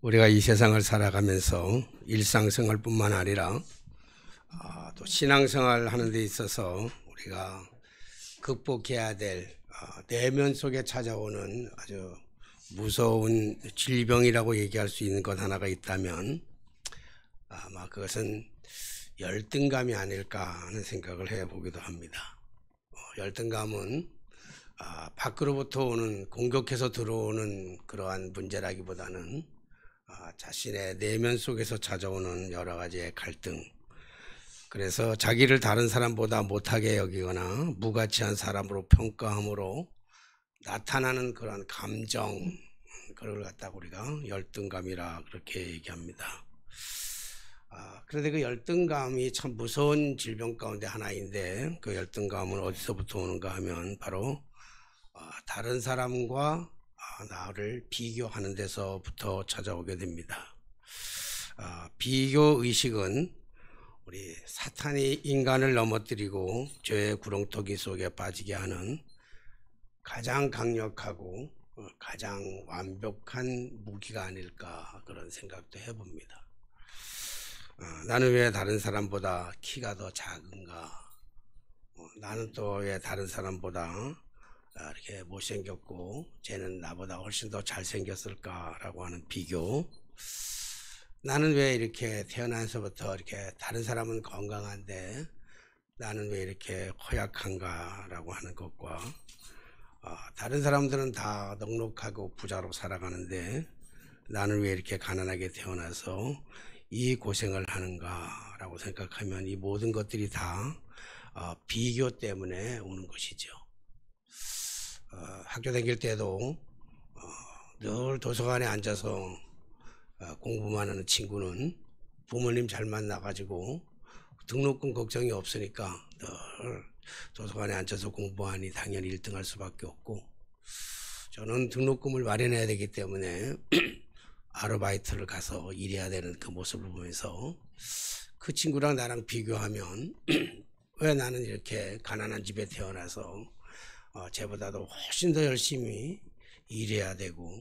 우리가 이 세상을 살아가면서 일상생활뿐만 아니라 또 신앙생활 하는 데 있어서 우리가 극복해야 될 내면 속에 찾아오는 아주 무서운 질병이라고 얘기할 수 있는 것 하나가 있다면 아마 그것은 열등감이 아닐까 하는 생각을 해보기도 합니다. 열등감은 밖으로부터 오는 공격해서 들어오는 그러한 문제라기보다는 자신의 내면 속에서 찾아오는 여러 가지의 갈등, 그래서 자기를 다른 사람보다 못하게 여기거나 무가치한 사람으로 평가함으로 나타나는 그런 감정, 그걸 갖다가 우리가 열등감이라 그렇게 얘기합니다. 그런데 그 열등감이 참 무서운 질병 가운데 하나인데, 그 열등감은 어디서부터 오는가 하면 바로 다른 사람과 나를 비교하는 데서부터 찾아오게 됩니다. 비교 의식은 우리 사탄이 인간을 넘어뜨리고 죄의 구렁텅이 속에 빠지게 하는 가장 강력하고 가장 완벽한 무기가 아닐까, 그런 생각도 해봅니다. 나는 왜 다른 사람보다 키가 더 작은가? 나는 또 왜 다른 사람보다 이렇게 못생겼고 쟤는 나보다 훨씬 더 잘생겼을까라고 하는 비교. 나는 왜 이렇게 태어나서부터 이렇게 다른 사람은 건강한데 나는 왜 이렇게 허약한가라고 하는 것과 다른 사람들은 다 넉넉하고 부자로 살아가는데 나는 왜 이렇게 가난하게 태어나서 이 고생을 하는가라고 생각하면 이 모든 것들이 다 비교 때문에 오는 것이죠. 학교 다닐 때도 늘 도서관에 앉아서 공부만 하는 친구는 부모님 잘 만나가지고 등록금 걱정이 없으니까 늘 도서관에 앉아서 공부하니 당연히 1등 할 수밖에 없고, 저는 등록금을 마련해야 되기 때문에 아르바이트를 가서 일해야 되는 그 모습을 보면서 그 친구랑 나랑 비교하면 왜 나는 이렇게 가난한 집에 태어나서 쟤보다도 훨씬 더 열심히 일해야 되고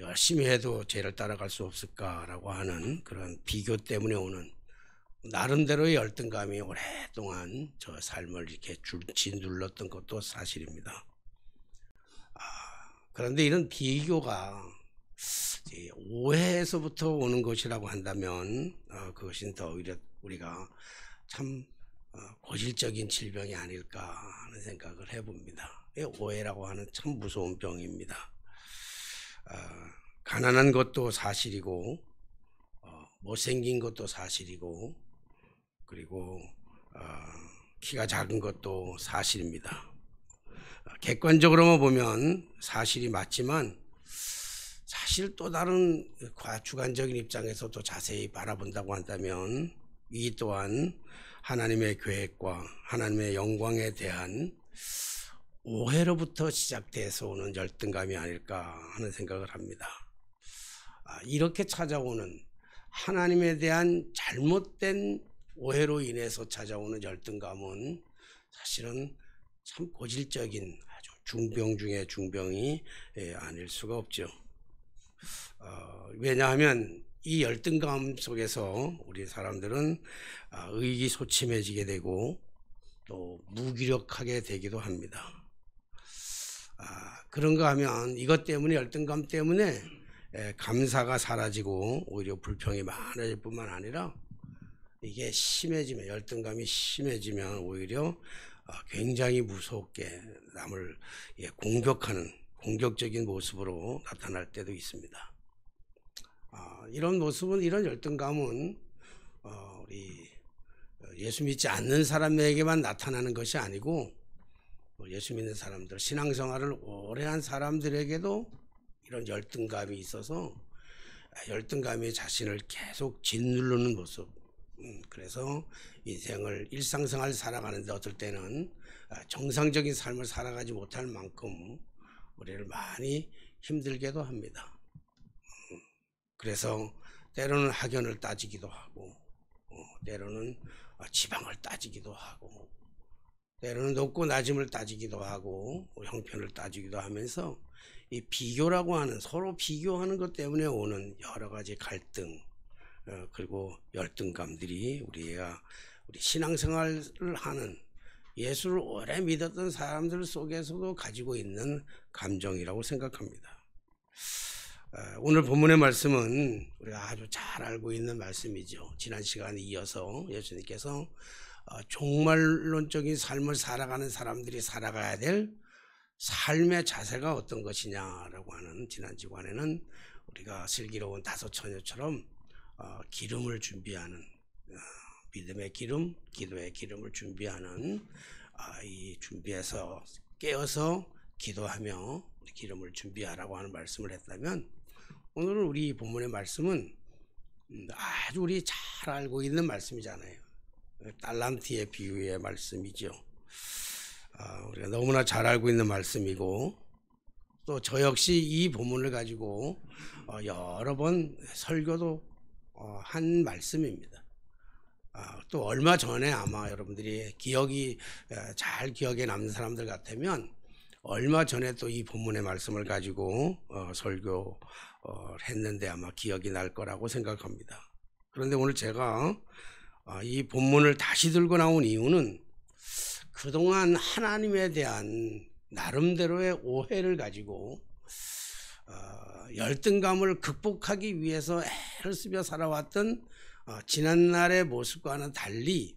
열심히 해도 쟤를 따라갈 수 없을까라고 하는 그런 비교 때문에 오는 나름대로의 열등감이 오랫동안 저 삶을 이렇게 짓눌렀던 것도 사실입니다. 그런데 이런 비교가 오해에서부터 오는 것이라고 한다면 그것은 더 오히려 우리가 참 고질적인 질병이 아닐까 하는 생각을 해봅니다. 오해라고 하는 참 무서운 병입니다. 가난한 것도 사실이고 못생긴 것도 사실이고 그리고 키가 작은 것도 사실입니다. 객관적으로만 보면 사실이 맞지만 사실 또 다른 주관적인 입장에서도 자세히 바라본다고 한다면 이 또한 하나님의 계획과 하나님의 영광에 대한 오해로부터 시작돼서 오는 열등감이 아닐까 하는 생각을 합니다. 이렇게 찾아오는 하나님에 대한 잘못된 오해로 인해서 찾아오는 열등감은 사실은 참 고질적인 아주 중병 중에 중병이 아닐 수가 없죠. 왜냐하면 이 열등감 속에서 우리 사람들은 의기소침해지게 되고 또 무기력하게 되기도 합니다. 그런가 하면 이것 때문에, 열등감 때문에 감사가 사라지고 오히려 불평이 많아질 뿐만 아니라 이게 심해지면, 열등감이 심해지면 오히려 굉장히 무섭게 남을 공격하는 공격적인 모습으로 나타날 때도 있습니다. 이런 모습은, 이런 열등감은 우리 예수 믿지 않는 사람에게만 나타나는 것이 아니고 예수 믿는 사람들, 신앙생활을 오래 한 사람들에게도 이런 열등감이 있어서 열등감이 자신을 계속 짓누르는 모습. 그래서 인생을, 일상생활 살아가는데 어떨 때는 정상적인 삶을 살아가지 못할 만큼 우리를 많이 힘들게도 합니다. 그래서 때로는 학연을 따지기도 하고 때로는 지방을 따지기도 하고 때로는 높고 낮음을 따지기도 하고 형편을 따지기도 하면서 이 비교라고 하는, 서로 비교하는 것 때문에 오는 여러 가지 갈등, 그리고 열등감들이 우리 신앙생활을 하는, 예수를 오래 믿었던 사람들 속에서도 가지고 있는 감정이라고 생각합니다. 오늘 본문의 말씀은 우리가 아주 잘 알고 있는 말씀이죠. 지난 시간에 이어서 예수님께서 종말론적인 삶을 살아가는 사람들이 살아가야 될 삶의 자세가 어떤 것이냐라고 하는, 지난 주간에는 우리가 슬기로운 다섯 처녀처럼 기름을 준비하는, 믿음의 기름, 기도의 기름을 준비하는, 이 준비해서 깨어서 기도하며 기름을 준비하라고 하는 말씀을 했다면, 오늘은 우리 본문의 말씀은 아주 우리 잘 알고 있는 말씀이잖아요. 달란트의 비유의 말씀이죠. 우리가 너무나 잘 알고 있는 말씀이고, 또 저 역시 이 본문을 가지고 여러 번 설교도 한 말씀입니다. 또 얼마 전에 아마 여러분들이 잘 기억에 남는 사람들 같으면 얼마 전에 또 이 본문의 말씀을 가지고 설교 했는데 아마 기억이 날 거라고 생각합니다. 그런데 오늘 제가 이 본문을 다시 들고 나온 이유는, 그동안 하나님에 대한 나름대로의 오해를 가지고 열등감을 극복하기 위해서 애를 쓰며 살아왔던 지난날의 모습과는 달리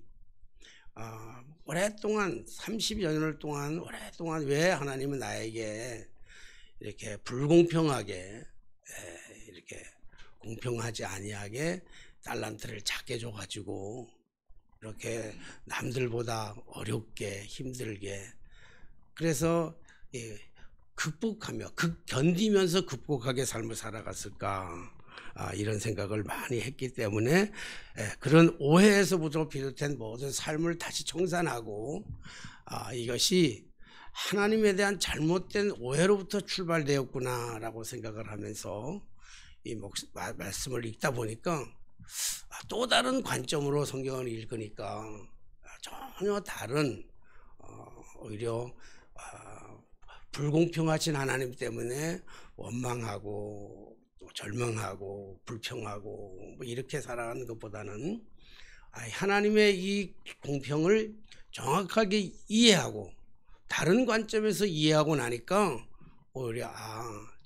오랫동안 30여 년을 동안 오랫동안 왜 하나님은 나에게 이렇게 불공평하게, 이렇게 공평하지 아니하게 달란트를 작게 줘가지고 이렇게 남들보다 어렵게 힘들게, 그래서 극복하며 견디면서 극복하게 삶을 살아갔을까, 이런 생각을 많이 했기 때문에 그런 오해에서부터 비롯된 모든 삶을 다시 청산하고, 이것이 하나님에 대한 잘못된 오해로부터 출발되었구나라고 생각을 하면서 이 말씀을 읽다 보니까 또 다른 관점으로 성경을 읽으니까 전혀 다른, 오히려 불공평하신 하나님 때문에 원망하고 또 절망하고 불평하고 뭐 이렇게 살아가는 것보다는 하나님의 이 공평을 정확하게 이해하고 다른 관점에서 이해하고 나니까 오히려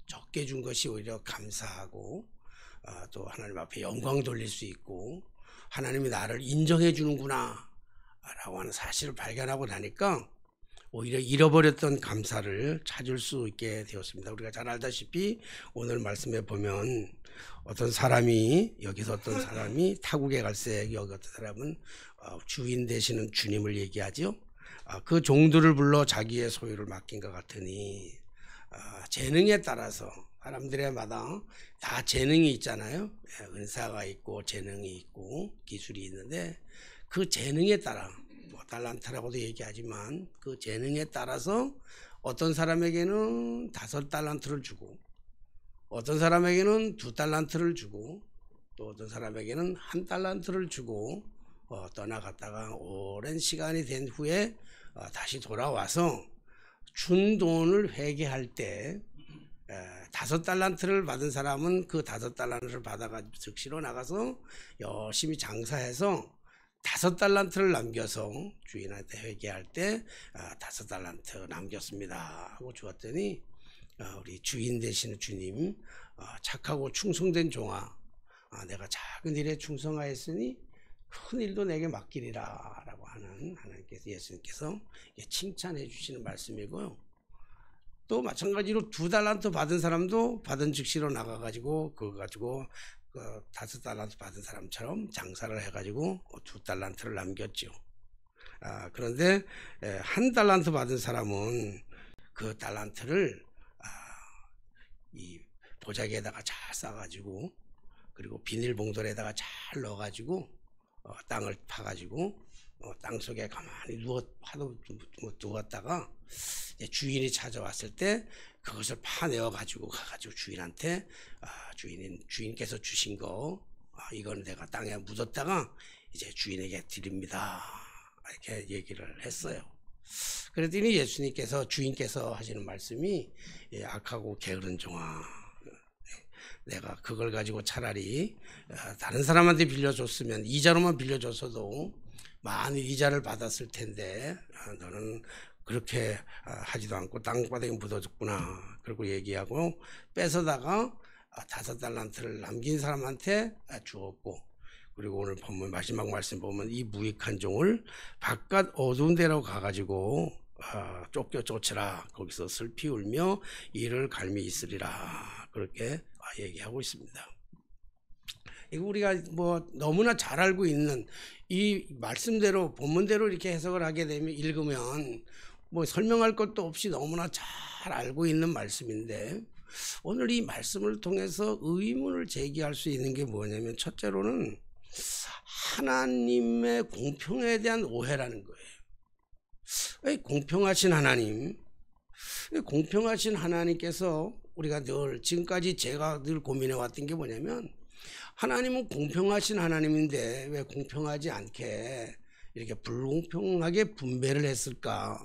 적게 준 것이 오히려 감사하고, 또 하나님 앞에 영광 돌릴 수 있고 하나님이 나를 인정해 주는구나 라고 하는 사실을 발견하고 나니까 오히려 잃어버렸던 감사를 찾을 수 있게 되었습니다. 우리가 잘 알다시피 오늘 말씀에 보면 어떤 사람이 타국에 갈새, 여기 어떤 사람은 주인 되시는 주님을 얘기하죠. 그 종들을 불러 자기의 소유를 맡긴 것 같으니, 재능에 따라서 사람들의마다 다 재능이 있잖아요. 은사가 있고 재능이 있고 기술이 있는데, 그 재능에 따라, 달란트라고도 얘기하지만 그 재능에 따라서 어떤 사람에게는 5달란트를 주고, 어떤 사람에게는 2달란트를 주고, 또 어떤 사람에게는 1달란트를 주고 떠나갔다가 오랜 시간이 된 후에 다시 돌아와서 준 돈을 회개할 때 5달란트를 받은 사람은 그 5달란트를 받아가지고 즉시로 나가서 열심히 장사해서 5달란트를 남겨서 주인한테 회개할 때 5달란트 남겼습니다 하고 주었더니, 우리 주인 되시는 주님, 착하고 충성된 종아, 내가 작은 일에 충성하였으니 큰 일도 내게 맡기리라 라고 하는, 하나님께서, 예수님께서 칭찬해 주시는 말씀이고요. 또 마찬가지로 2달란트 받은 사람도 받은 즉시로 나가가지고 그거 가지고 5달란트 받은 사람처럼 장사를 해가지고 2달란트를 남겼죠. 그런데 1달란트 받은 사람은 그 달란트를 이 보자기에다가 잘 싸가지고, 그리고 비닐봉돌에다가 잘 넣어가지고 땅을 파가지고 땅 속에 가만히 누웠다가 주인이 찾아왔을 때 그것을 파내어 가지고 가가지고 주인한테, 주인께서 주신 거, 이건 내가 땅에 묻었다가 이제 주인에게 드립니다 이렇게 얘기를 했어요. 그랬더니 예수님께서 주인께서 하시는 말씀이 악하고 게으른 종아, 내가 그걸 가지고 차라리 다른 사람한테 빌려줬으면 이자로만 빌려줬어도 많은 이자를 받았을 텐데 너는 그렇게 하지도 않고 땅바닥에 묻어줬구나. 그리고 얘기하고 뺏어다가 5달란트를 남긴 사람한테 주었고, 그리고 오늘 본문 마지막 말씀 보면 이 무익한 종을 바깥 어두운 데로 가가지고 쫓으라. 거기서 슬피 울며 이를 갈미 있으리라. 그렇게 얘기하고 있습니다. 이거 우리가 뭐 너무나 잘 알고 있는 이 말씀대로 본문대로 이렇게 해석을 하게 되면 읽으면 뭐 설명할 것도 없이 너무나 잘 알고 있는 말씀인데, 오늘 이 말씀을 통해서 의문을 제기할 수 있는 게 뭐냐면, 첫째로는 하나님의 공평에 대한 오해라는 거예요. 공평하신 하나님, 공평하신 하나님께서 우리가 늘 지금까지 제가 늘 고민해 왔던 게 뭐냐면, 하나님은 공평하신 하나님인데 왜 공평하지 않게 이렇게 불공평하게 분배를 했을까?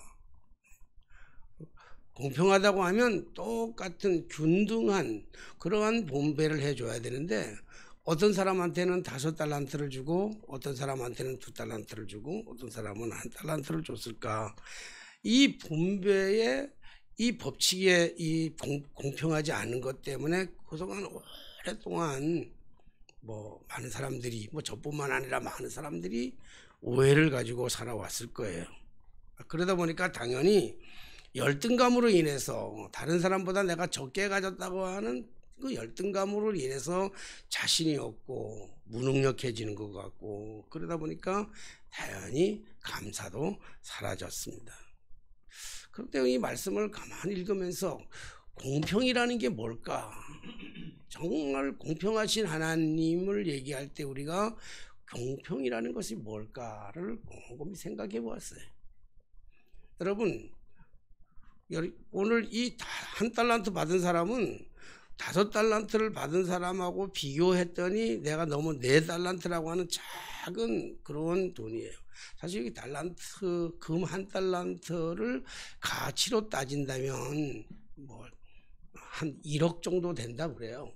공평하다고 하면 똑같은 균등한 그러한 분배를 해줘야 되는데, 어떤 사람한테는 5달란트를 주고 어떤 사람한테는 2달란트를 주고 어떤 사람은 1달란트를 줬을까? 이 분배의 이 법칙에 이 공평하지 않은 것 때문에 그동안 오랫동안 뭐 많은 사람들이, 뭐 저뿐만 아니라 많은 사람들이 오해를 가지고 살아왔을 거예요. 그러다 보니까 당연히 열등감으로 인해서 다른 사람보다 내가 적게 가졌다고 하는 그 열등감으로 인해서 자신이 없고 무능력해지는 것 같고, 그러다 보니까 당연히 감사도 사라졌습니다. 그런데 이 말씀을 가만히 읽으면서 공평이라는 게 뭘까? 정말 공평하신 하나님을 얘기할 때 우리가 공평이라는 것이 뭘까를 곰곰이 생각해 보았어요. 여러분, 오늘 이 1달란트 받은 사람은 5달란트를 받은 사람하고 비교했더니 내가 너무 4달란트라고 하는 작은 그런 돈이에요. 사실 이 달란트, 금 1달란트를 가치로 따진다면 뭐 한 1억 정도 된다고 그래요.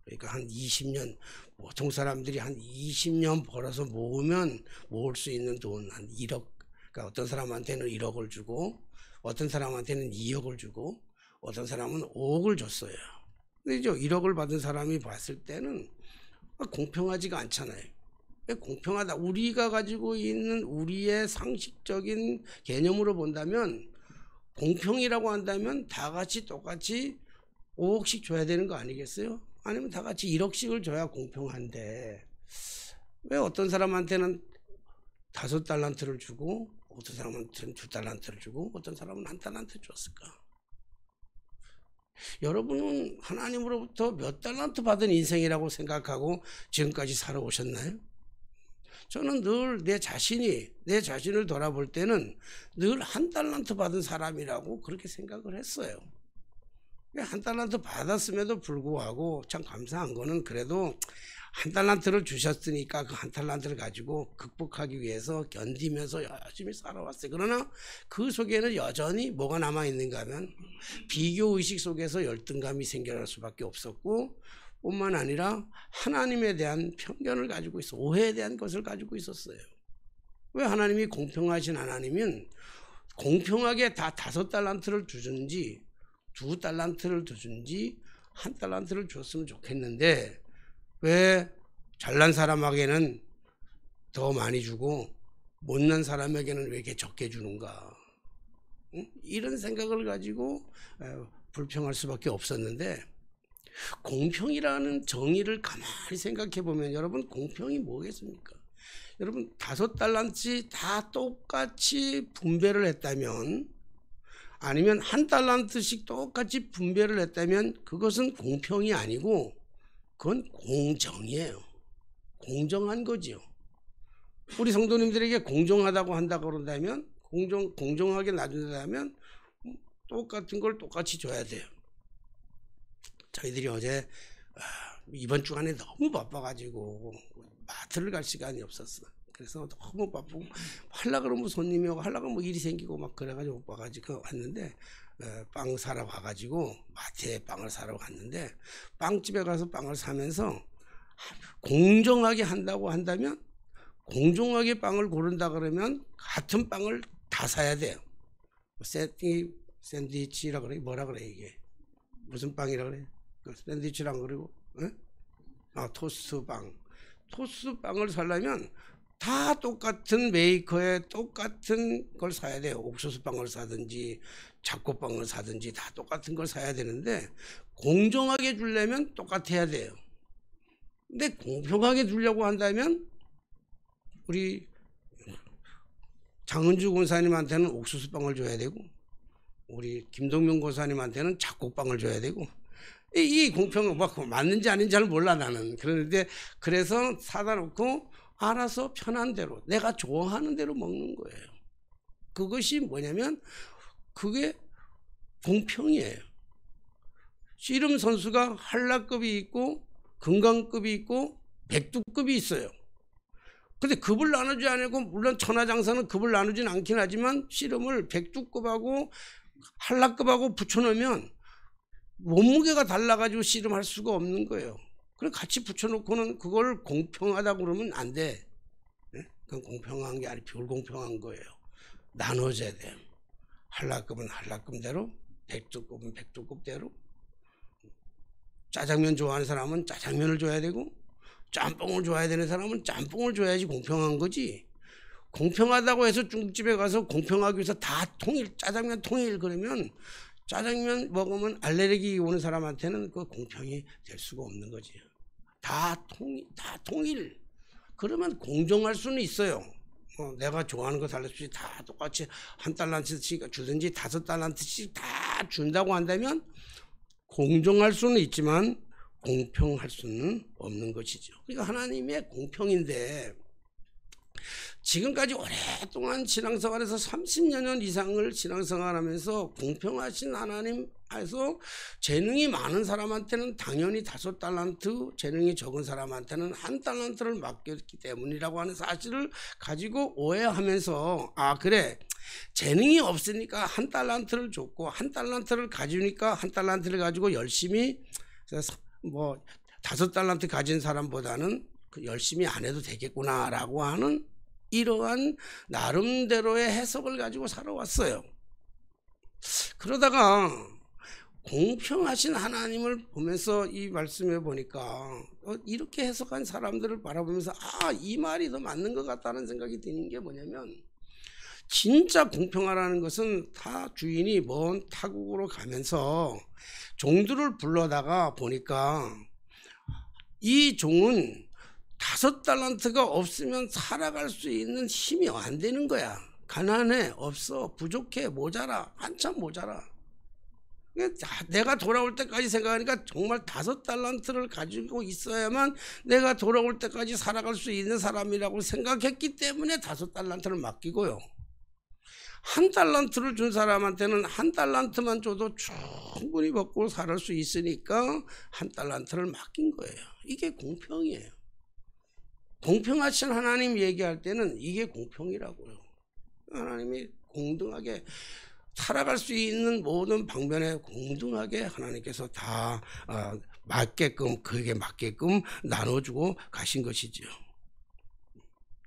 그러니까 한 20년, 보통 사람들이 한 20년 벌어서 모을 수 있는 돈 한 1억. 그러니까 어떤 사람한테는 1억을 주고 어떤 사람한테는 2억을 주고 어떤 사람은 5억을 줬어요. 근데 이제 1억을 받은 사람이 봤을 때는 공평하지가 않잖아요. 공평하다, 우리가 가지고 있는 우리의 상식적인 개념으로 본다면 공평이라고 한다면 다 같이 똑같이 5억씩 줘야 되는 거 아니겠어요? 아니면 다 같이 1억씩을 줘야 공평한데 왜 어떤 사람한테는 5달란트를 주고 어떤 사람한테는 2달란트를 주고 어떤 사람은 1달란트 줬을까? 여러분은 하나님으로부터 몇 달란트 받은 인생이라고 생각하고 지금까지 살아오셨나요? 저는 늘 내 자신을 돌아볼 때는 늘 1달란트 받은 사람이라고 그렇게 생각을 했어요. 1달란트 받았음에도 불구하고 참 감사한 거는, 그래도 1달란트를 주셨으니까 그 1달란트를 가지고 극복하기 위해서 견디면서 열심히 살아왔어요. 그러나 그 속에는 여전히 뭐가 남아있는가 하면 비교의식 속에서 열등감이 생겨날 수밖에 없었고, 뿐만 아니라 하나님에 대한 편견을 가지고 있어, 오해에 대한 것을 가지고 있었어요. 왜 하나님이 공평하신 하나님은 공평하게 다 5달란트를 주든지 2달란트를 주든지 1달란트를 줬으면 좋겠는데 왜 잘난 사람에게는 더 많이 주고 못난 사람에게는 왜 이렇게 적게 주는가? 이런 생각을 가지고 불평할 수밖에 없었는데, 공평이라는 정의를 가만히 생각해 보면 여러분, 공평이 뭐겠습니까? 여러분, 5달란트 다 똑같이 분배를 했다면, 아니면 1달란트씩 똑같이 분배를 했다면 그것은 공평이 아니고 그건 공정이에요. 공정한 거지요. 우리 성도님들에게 공정하다고 한다고 그런다면, 공정하게 나눈다면 똑같은 걸 똑같이 줘야 돼요. 저희들이 어제 이번 주간에 너무 바빠가지고 마트를 갈 시간이 없었어. 그래서 너무 바쁘고 하려고 그러면 손님이 오고 하려고 뭐 일이 생기고 막 그래가지고 못 와가지고 왔는데 빵 사러 가가지고 마트에 빵을 사러 갔는데 빵집에 가서 빵을 사면서 공정하게 한다고 한다면 공정하게 빵을 고른다 그러면 같은 빵을 다 사야 돼요. 샌드위치라 그래? 뭐라 그래 이게? 무슨 빵이라 그래? 샌드위치랑 그리고 토스트빵. 토스트빵을 사려면 다 똑같은 메이커에 똑같은 걸 사야 돼요. 옥수수빵을 사든지 잡곡빵을 사든지 다 똑같은 걸 사야 되는데 공정하게 주려면 똑같아야 돼요. 근데 공평하게 주려고 한다면 우리 장은주 권사님한테는 옥수수빵을 줘야 되고 우리 김동명 권사님한테는 잡곡빵을 줘야 되고 이 공평은 막 맞는지 아닌지 잘 몰라 나는. 그런데 그래서 사다 놓고 알아서 편한 대로 내가 좋아하는 대로 먹는 거예요. 그것이 뭐냐면 그게 공평이에요. 씨름 선수가 한라급이 있고 금강급이 있고 백두급이 있어요. 근데 급을 나누지 않고 물론 천하장사는 급을 나누진 않긴 하지만 씨름을 백두급하고 한라급하고 붙여놓으면 몸무게가 달라가지고 씨름할 수가 없는 거예요. 그래 같이 붙여놓고는 그걸 공평하다고 그러면 안 돼. 그건 공평한 게 아니고 불공평한 거예요. 나눠져야 돼. 한라급은 한라급대로, 백두급은 백두급대로. 짜장면 좋아하는 사람은 짜장면을 줘야 되고 짬뽕을 좋아해야 되는 사람은 짬뽕을 줘야지 공평한 거지. 공평하다고 해서 중국집에 가서 공평하기 위해서 다 통일, 짜장면 통일 그러면 짜장면 먹으면 알레르기 오는 사람한테는 그 공평이 될 수가 없는 거지. 다 통일. 그러면 공정할 수는 있어요. 내가 좋아하는 거 달라붙이 다 똑같이 한 달란트씩 주든지 5달란트씩 다 준다고 한다면 공정할 수는 있지만 공평할 수는 없는 것이죠. 그러니까 하나님의 공평인데 지금까지 오랫동안 신앙생활에서 30여 년 이상을 신앙생활하면서 공평하신 하나님에서 재능이 많은 사람한테는 당연히 5달란트, 재능이 적은 사람한테는 1달란트를 맡겼기 때문이라고 하는 사실을 가지고 오해하면서 그래 재능이 없으니까 1달란트를 줬고 1달란트를 가지니까 1달란트를 가지고 열심히 뭐 5달란트 가진 사람보다는 열심히 안 해도 되겠구나라고 하는 이러한 나름대로의 해석을 가지고 살아왔어요. 그러다가 공평하신 하나님을 보면서 이 말씀에 보니까 이렇게 해석한 사람들을 바라보면서 이 말이 더 맞는 것 같다는 생각이 드는 게 뭐냐면 진짜 공평하라는 것은 다 주인이 먼 타국으로 가면서 종들을 불러다가 보니까 이 종은 5달란트가 없으면 살아갈 수 있는 힘이 안 되는 거야. 가난해, 없어, 부족해, 모자라, 한참 모자라. 내가 돌아올 때까지 생각하니까 정말 5달란트를 가지고 있어야만 내가 돌아올 때까지 살아갈 수 있는 사람이라고 생각했기 때문에 5달란트를 맡기고요. 1달란트를 준 사람한테는 1달란트만 줘도 충분히 먹고 살 수 있으니까 1달란트를 맡긴 거예요. 이게 공평이에요. 공평하신 하나님 얘기할 때는 이게 공평이라고요. 하나님이 공정하게 살아갈 수 있는 모든 방면에 공정하게 하나님께서 다 맞게끔 그에게 맞게끔 나눠주고 가신 것이죠.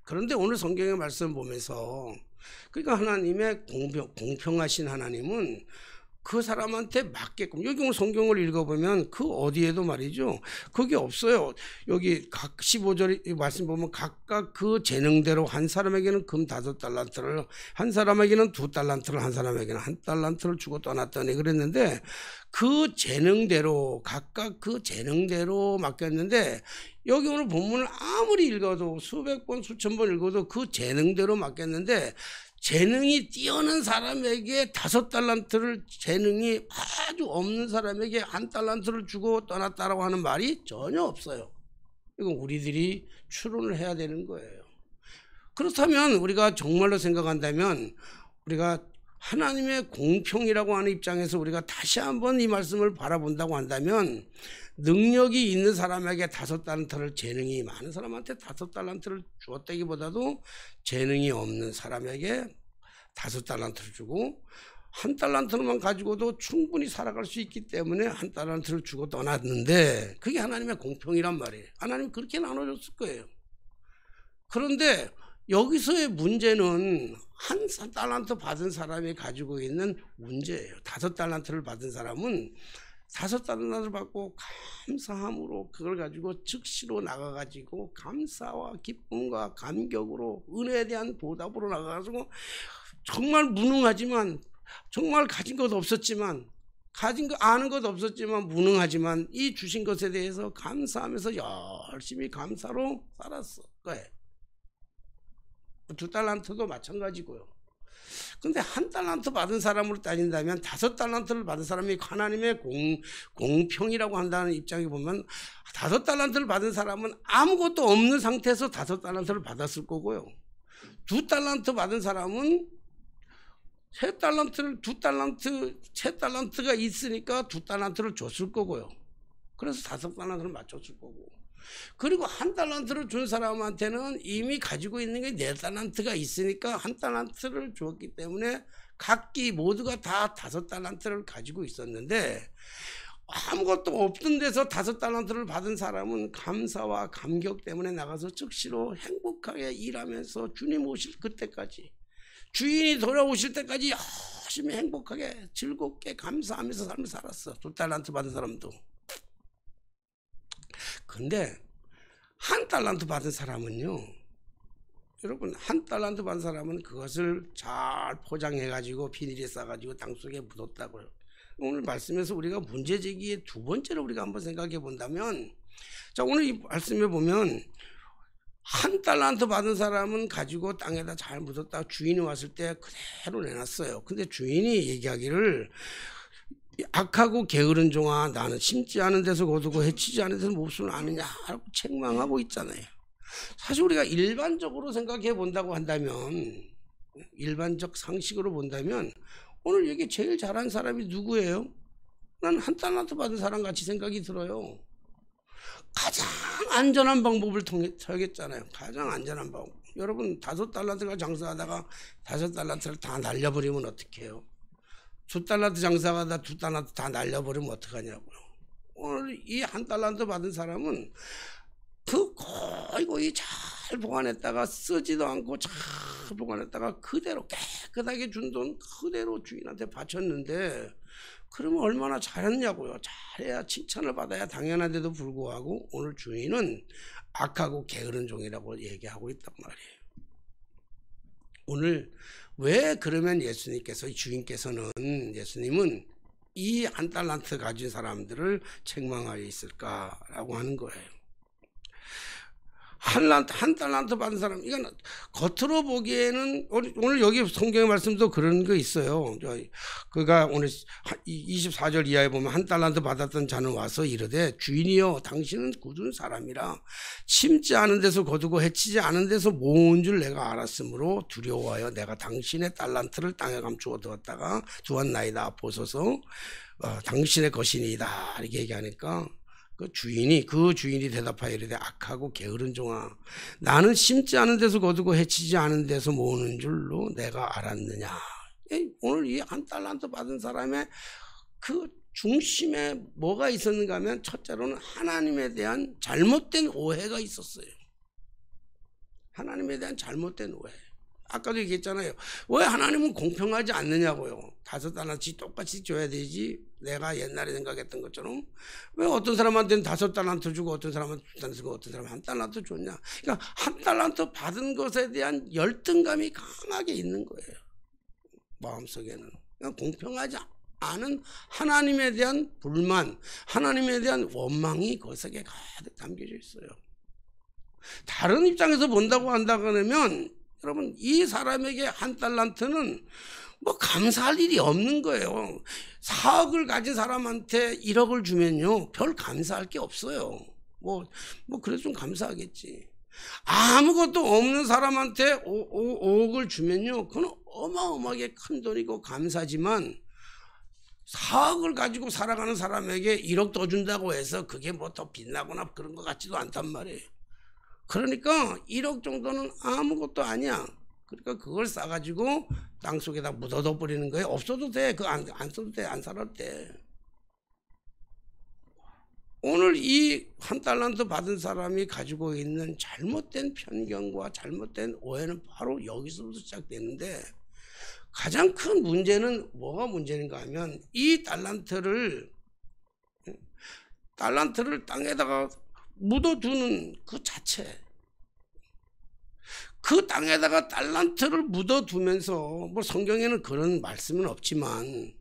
그런데 오늘 성경의 말씀을 보면서 그러니까 하나님의 공평하신 하나님은 그 사람한테 맞게끔 여기 오늘 성경을 읽어보면 그 어디에도 말이죠 그게 없어요. 여기 각 15절 말씀 보면 각각 그 재능대로 한 사람에게는 금 5달란트를 한 사람에게는 2달란트를 한 사람에게는 1달란트를 주고 떠났더니 그랬는데 그 재능대로 각각 그 재능대로 맡겼는데 여기 오늘 본문을 아무리 읽어도 수백 번 수천 번 읽어도 그 재능대로 맡겼는데 재능이 뛰어난 사람에게 5달란트를 재능이 아주 없는 사람에게 1달란트를 주고 떠났다라고 하는 말이 전혀 없어요. 이건 우리들이 추론을 해야 되는 거예요. 그렇다면 우리가 정말로 생각한다면 우리가 하나님의 공평이라고 하는 입장에서 우리가 다시 한번 이 말씀을 바라본다고 한다면 능력이 있는 사람에게 5달란트를, 재능이 많은 사람한테 5달란트를 주었다기보다도 재능이 없는 사람에게 5달란트를 주고 1달란트만 가지고도 충분히 살아갈 수 있기 때문에 1달란트를 주고 떠났는데, 그게 하나님의 공평이란 말이에요. 하나님 그렇게 나눠줬을 거예요. 그런데 여기서의 문제는 1달란트 받은 사람이 가지고 있는 문제예요. 5달란트를 받은 사람은 5달란트를 받고 감사함으로 그걸 가지고 즉시로 나가가지고 감사와 기쁨과 감격으로 은혜에 대한 보답으로 나가가지고 정말 무능하지만, 정말 가진 것 없었지만, 가진 거 아는 것 없었지만 무능하지만 이 주신 것에 대해서 감사하면서 열심히 감사로 살았을 거예요. 2달란트도 마찬가지고요. 근데 1달란트 받은 사람으로 따진다면 5달란트를 받은 사람이 하나님의 공평이라고 한다는 입장에 보면 5달란트를 받은 사람은 아무것도 없는 상태에서 5달란트를 받았을 거고요. 2달란트 받은 사람은 3달란트가 있으니까 2달란트를 줬을 거고요. 그래서 5달란트를 맞췄을 거고. 그리고 1달란트를 준 사람한테는 이미 가지고 있는 게 4달란트가 있으니까 1달란트를 주었기 때문에 각기 모두가 다 5달란트를 가지고 있었는데, 아무것도 없던 데서 5달란트를 받은 사람은 감사와 감격 때문에 나가서 즉시로 행복하게 일하면서 주님 오실 그때까지, 주인이 돌아오실 때까지 열심히 행복하게 즐겁게 감사하면서 삶을 살았어. 2달란트 받은 사람도. 근데 1달란트 받은 사람은요, 여러분, 1달란트 받은 사람은 그것을 잘 포장해 가지고 비닐에 싸 가지고 땅속에 묻었다고요. 오늘 말씀에서 우리가 문제 제기의 2번째로 우리가 한번 생각해 본다면, 자, 오늘 이 말씀에 보면 1달란트 받은 사람은 가지고 땅에다 잘 묻었다 주인이 왔을 때 그대로 내놨어요. 근데 주인이 얘기하기를, 악하고 게으른 종아, 나는 심지 않은 데서 거두고 해치지 않은 데서 몹쓸 아느냐 하고 책망하고 있잖아요. 사실 우리가 일반적으로 생각해 본다고 한다면, 일반적 상식으로 본다면 오늘 여기 제일 잘한 사람이 누구예요? 난 1달란트 받은 사람 같이 생각이 들어요. 가장 안전한 방법을 통했잖아요. 가장 안전한 방법. 여러분, 5달란트가 장사하다가 5달란트를 다 날려버리면 어떡해요? 2달란트 장사하다 2달란트 다 날려버리면 어떡하냐고요. 오늘 이 1달란트 받은 사람은 그 거의 잘 보관했다가, 쓰지도 않고 잘 보관했다가 그대로 깨끗하게 준 돈 그대로 주인한테 바쳤는데, 그러면 얼마나 잘했냐고요. 잘해야 칭찬을 받아야 당연한데도 불구하고 오늘 주인은 악하고 게으른 종이라고 얘기하고 있단 말이에요. 오늘 왜 그러면 예수님은 이 1달란트 가진 사람들을 책망하여 있을까라고 하는 거예요. 1달란트 받은 사람, 이건 겉으로 보기에는, 오늘 여기 성경의 말씀도 그런 거 있어요. 그가 오늘 24절 이하에 보면 1달란트 받았던 자는 와서 이르되, 주인이여 당신은 굳은 사람이라 심지 않은 데서 거두고 해치지 않은 데서 모은 줄 내가 알았으므로 두려워하여 내가 당신의 달란트를 땅에 감추어 두었나이다. 보소서 당신의 것이니이다. 이렇게 얘기하니까 그 주인이 대답하여 이르되, 악하고 게으른 종아, 나는 심지 않은 데서 거두고 해치지 않은 데서 모으는 줄로 내가 알았느냐. 오늘 이 1달란트 받은 사람의 그 중심에 뭐가 있었는가 하면, 첫째로는 하나님에 대한 잘못된 오해가 있었어요. 하나님에 대한 잘못된 오해. 아까도 얘기했잖아요. 왜 하나님은 공평하지 않느냐고요. 5달란트 똑같이 줘야 되지. 내가 옛날에 생각했던 것처럼 왜 어떤 사람한테는 5달란트 주고 어떤 사람은 2달란트 주고 어떤 사람은 1달란트 줬냐. 그러니까 1달란트 받은 것에 대한 열등감이 강하게 있는 거예요. 마음속에는. 그러니까 공평하지 않은 하나님에 대한 불만, 하나님에 대한 원망이 그 속에 가득 담겨져 있어요. 다른 입장에서 본다고 한다고 하면, 여러분, 이 사람에게 1달란트는 뭐 감사할 일이 없는 거예요. 4억을 가진 사람한테 1억을 주면요, 별 감사할 게 없어요. 뭐 그래도 좀 감사하겠지. 아무것도 없는 사람한테 5억을 주면요, 그건 어마어마하게 큰 돈이고 감사지만, 4억을 가지고 살아가는 사람에게 1억 더 준다고 해서 그게 뭐 더 빛나거나 그런 것 같지도 않단 말이에요. 그러니까 1억 정도는 아무것도 아니야. 그러니까 그걸 싸가지고 땅속에다 묻어둬 버리는 거예요. 없어도 돼. 그거 안 써도 돼. 안 살아도 돼. 오늘 이 1달란트 받은 사람이 가지고 있는 잘못된 편견과 잘못된 오해는 바로 여기서부터 시작되는데, 가장 큰 문제는 뭐가 문제인가 하면 이 달란트를 땅에다가 묻어두는 그 자체, 그 땅에다가 달란트를 묻어두면서, 뭐 성경에는 그런 말씀은 없지만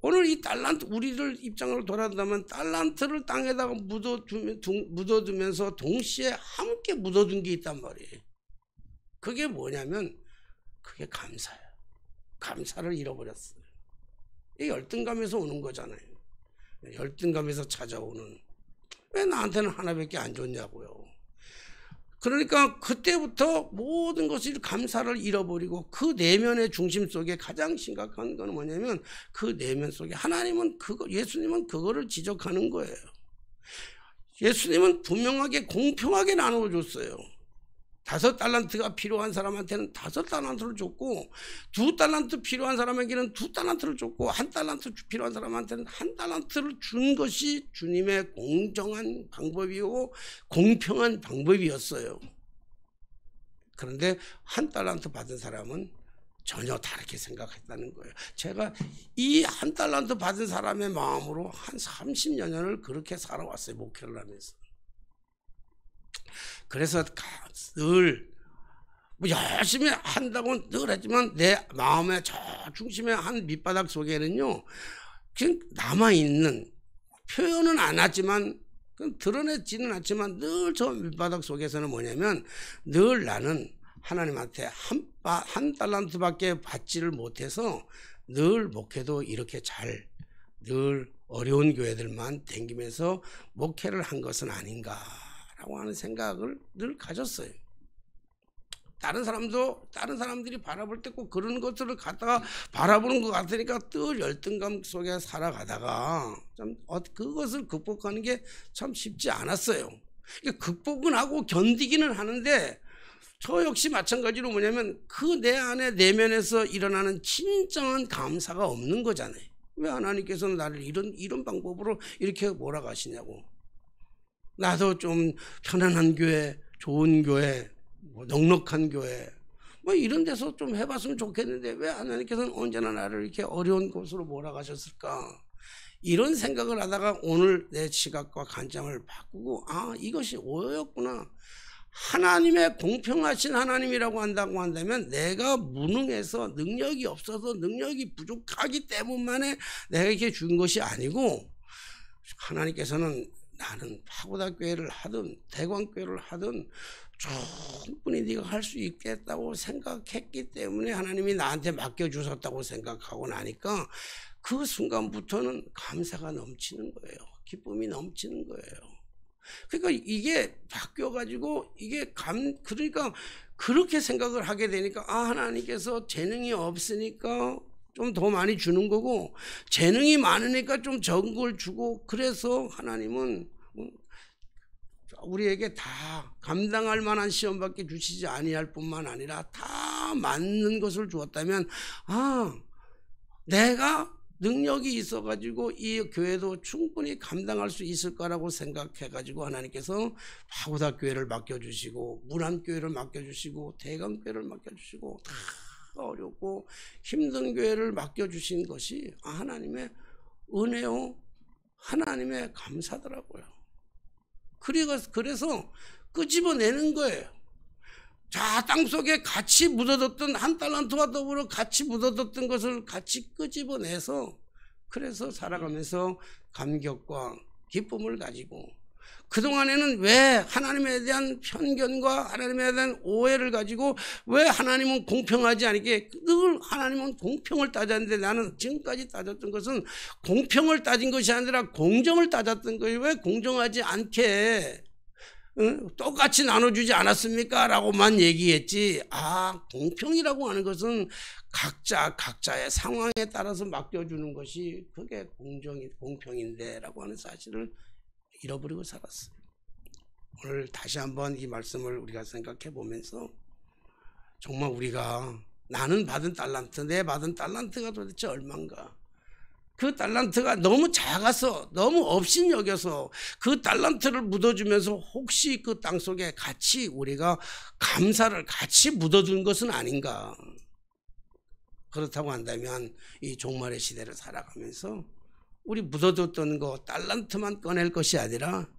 오늘 이 달란트, 우리를 입장으로 돌아간다면 달란트를 땅에다가 묻어두면서 동시에 함께 묻어둔 게 있단 말이에요. 그게 뭐냐면 그게 감사예요. 감사를 잃어버렸어요. 이 열등감에서 오는 거잖아요. 열등감에서 찾아오는, 왜 나한테는 하나밖에 안 줬냐고요. 그러니까 그때부터 모든 것을 감사를 잃어버리고, 그 내면의 중심 속에 가장 심각한 건 뭐냐면 그 내면 속에 하나님은 예수님은 그거를 지적하는 거예요. 예수님은 분명하게 공평하게 나눠줬어요. 5달란트가 필요한 사람한테는 5달란트를 줬고, 2달란트 필요한 사람에게는 2달란트를 줬고, 1달란트 필요한 사람한테는 1달란트를 준 것이 주님의 공정한 방법이고 공평한 방법이었어요. 그런데 1달란트 받은 사람은 전혀 다르게 생각했다는 거예요. 제가 이 1달란트 받은 사람의 마음으로 한 30여 년을 그렇게 살아왔어요. 목회를 하면서. 그래서 늘 열심히 한다고 늘 했지만 내 마음의 저 중심의 한 밑바닥 속에는요, 그냥 남아있는, 표현은 안 하지만, 드러내지는 않지만 늘 저 밑바닥 속에서는 뭐냐면, 늘 나는 하나님한테 한 달란트밖에 받지를 못해서 늘 목회도 이렇게 늘 어려운 교회들만 댕기면서 목회를 한 것은 아닌가라고 하는 생각을 늘 가졌어요. 다른 사람들이 바라볼 때 꼭 그런 것들을 갖다가 바라보는 것 같으니까 늘 열등감 속에 살아가다가 참 그것을 극복하는 게 참 쉽지 않았어요. 그러니까 극복은 하고 견디기는 하는데, 저 역시 마찬가지로 뭐냐면 그 내 안에 내면에서 일어나는 진정한 감사가 없는 거잖아요. 왜 하나님께서는 나를 이런 방법으로 이렇게 몰아가시냐고. 나도 좀 편안한 교회, 좋은 교회, 넉넉한 교회, 뭐 이런 데서 좀 해봤으면 좋겠는데 왜 하나님께서는 언제나 나를 이렇게 어려운 곳으로 몰아가셨을까? 이런 생각을 하다가 오늘 내 시각과 관점을 바꾸고, 이것이 오해였구나. 하나님의 공평하신 하나님이라고 한다면 내가 무능해서 능력이 없어서 능력이 부족하기 때문만에 내가 이렇게 준 것이 아니고, 하나님께서는 나는 파고다교회를 하든 대광교회를 하든 충분히 네가 할 수 있겠다고 생각했기 때문에 하나님이 나한테 맡겨주셨다고 생각하고 나니까 그 순간부터는 감사가 넘치는 거예요. 기쁨이 넘치는 거예요. 그러니까 이게 바뀌어가지고 그러니까 그렇게 생각을 하게 되니까, 하나님께서 재능이 없으니까 좀 더 많이 주는 거고, 재능이 많으니까 좀 적은 걸 주고, 그래서 하나님은 우리에게 다 감당할 만한 시험밖에 주시지 아니할 뿐만 아니라 다 맞는 것을 주었다면, 내가 능력이 있어가지고 이 교회도 충분히 감당할 수 있을 거라고 생각해가지고 하나님께서 파고다교회를 맡겨주시고, 문안교회를 맡겨주시고, 대강교회를 맡겨주시고, 다 어렵고 힘든 교회를 맡겨주신 것이 하나님의 은혜요, 하나님의 감사더라고요. 그래서 끄집어내는 거예요. 자, 땅속에 같이 묻어뒀던 1달란트와 더불어 같이 묻어뒀던 것을 같이 끄집어내서, 그래서 살아가면서 감격과 기쁨을 가지고, 그동안에는 왜 하나님에 대한 편견과 하나님에 대한 오해를 가지고 왜 하나님은 공평하지 않게 늘 하나님은 공평을 따졌는데, 나는 지금까지 따졌던 것은 공평을 따진 것이 아니라 공정을 따졌던 거예요. 왜 공정하지 않게 똑같이 나눠주지 않았습니까? 라고만 얘기했지. 공평이라고 하는 것은 각자의 상황에 따라서 맡겨주는 것이 그게 공평인데 라고 하는 사실을 잃어버리고 살았어요. 오늘 다시 한번 이 말씀을 우리가 생각해 보면서 정말 우리가 나는 받은 달란트, 내 받은 달란트가 도대체 얼마인가? 그 달란트가 너무 작아서 너무 업신여겨서 그 달란트를 묻어주면서 혹시 그 땅 속에 같이 우리가 감사를 같이 묻어둔 것은 아닌가? 그렇다고 한다면 이 종말의 시대를 살아가면서 우리 묻어뒀던 거 달란트만 꺼낼 것이 아니라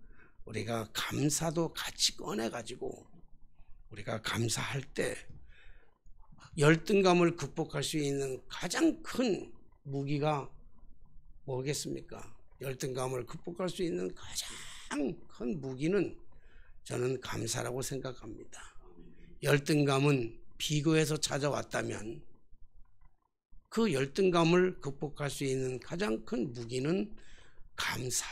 우리가 감사도 같이 꺼내가지고 우리가 감사할 때 열등감을 극복할 수 있는 가장 큰 무기가 뭐겠습니까? 열등감을 극복할 수 있는 가장 큰 무기는 저는 감사라고 생각합니다. 열등감은 비교에서 찾아왔다면 그 열등감을 극복할 수 있는 가장 큰 무기는 감사.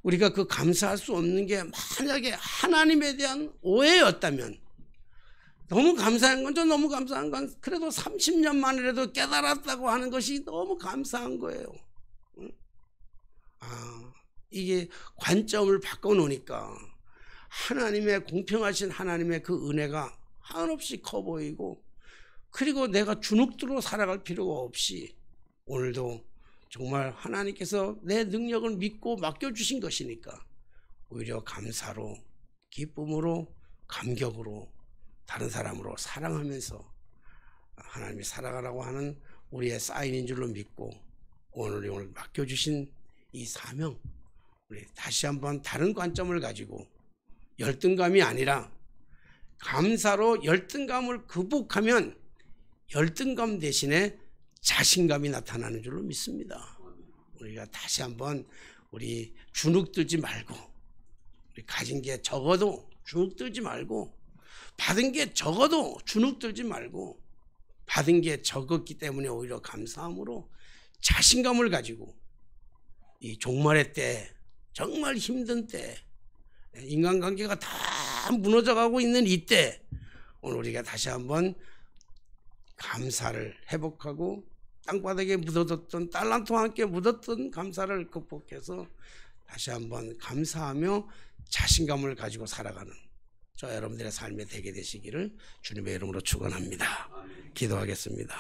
우리가 그 감사할 수 없는 게 만약에 하나님에 대한 오해였다면 너무 감사한 건 너무 감사한 건 그래도 30년 만이라도 깨달았다고 하는 것이 너무 감사한 거예요. 이게 관점을 바꿔놓으니까 하나님의 공평하신 하나님의 그 은혜가 한없이 커 보이고 그리고 내가 주눅들어 살아갈 필요가 없이 오늘도 정말 하나님께서 내 능력을 믿고 맡겨주신 것이니까 오히려 감사로 기쁨으로 감격으로 다른 사람으로 사랑하면서 하나님이 살아가라고 하는 우리의 사인인 줄로 믿고 오늘 맡겨주신 이 사명 우리 다시 한번 다른 관점을 가지고 열등감이 아니라 감사로 열등감을 극복하면 열등감 대신에 자신감이 나타나는 줄로 믿습니다. 우리가 다시 한번 우리 주눅들지 말고 우리 가진 게 적어도 주눅들지 말고 받은 게 적어도 주눅들지 말고 받은 게 적었기 때문에 오히려 감사함으로 자신감을 가지고 이 종말의 때 정말 힘든 때 인간관계가 다 무너져가고 있는 이때 오늘 우리가 다시 한번 감사를 회복하고 땅바닥에 묻어뒀던 달란트와 함께 묻었던 감사를 극복해서 다시 한번 감사하며 자신감을 가지고 살아가는 저 여러분들의 삶이 되게 되시기를 주님의 이름으로 축원합니다. 기도하겠습니다.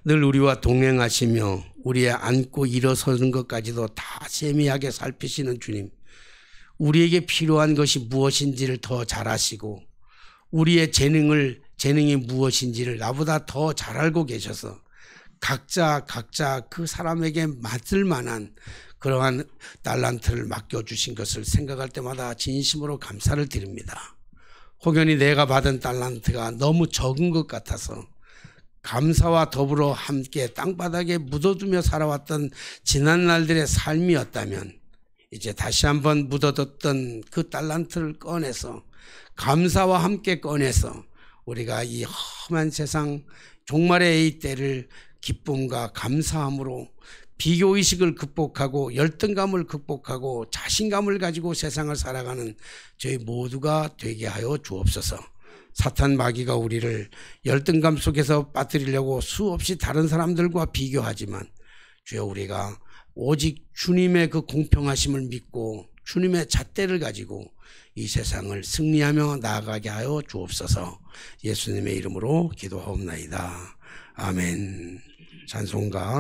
늘 우리와 동행하시며 우리의 앉고 일어서는 것까지도 다 세미하게 살피시는 주님, 우리에게 필요한 것이 무엇인지를 더 잘 아시고 우리의 재능이 무엇인지를 나보다 더 잘 알고 계셔서 각자 그 사람에게 맞을 만한 그러한 달란트를 맡겨주신 것을 생각할 때마다 진심으로 감사를 드립니다. 혹여니 내가 받은 달란트가 너무 적은 것 같아서 감사와 더불어 함께 땅바닥에 묻어두며 살아왔던 지난 날들의 삶이었다면 이제 다시 한번 묻어뒀던 그 달란트를 꺼내서 감사와 함께 꺼내서 우리가 이 험한 세상 종말의 이 때를 기쁨과 감사함으로 비교의식을 극복하고 열등감을 극복하고 자신감을 가지고 세상을 살아가는 저희 모두가 되게 하여 주옵소서. 사탄 마귀가 우리를 열등감 속에서 빠뜨리려고 수없이 다른 사람들과 비교하지만 주여 우리가 오직 주님의 그 공평하심을 믿고 주님의 잣대를 가지고 이 세상을 승리하며 나아가게 하여 주옵소서. 예수님의 이름으로 기도하옵나이다. 아멘. 찬송가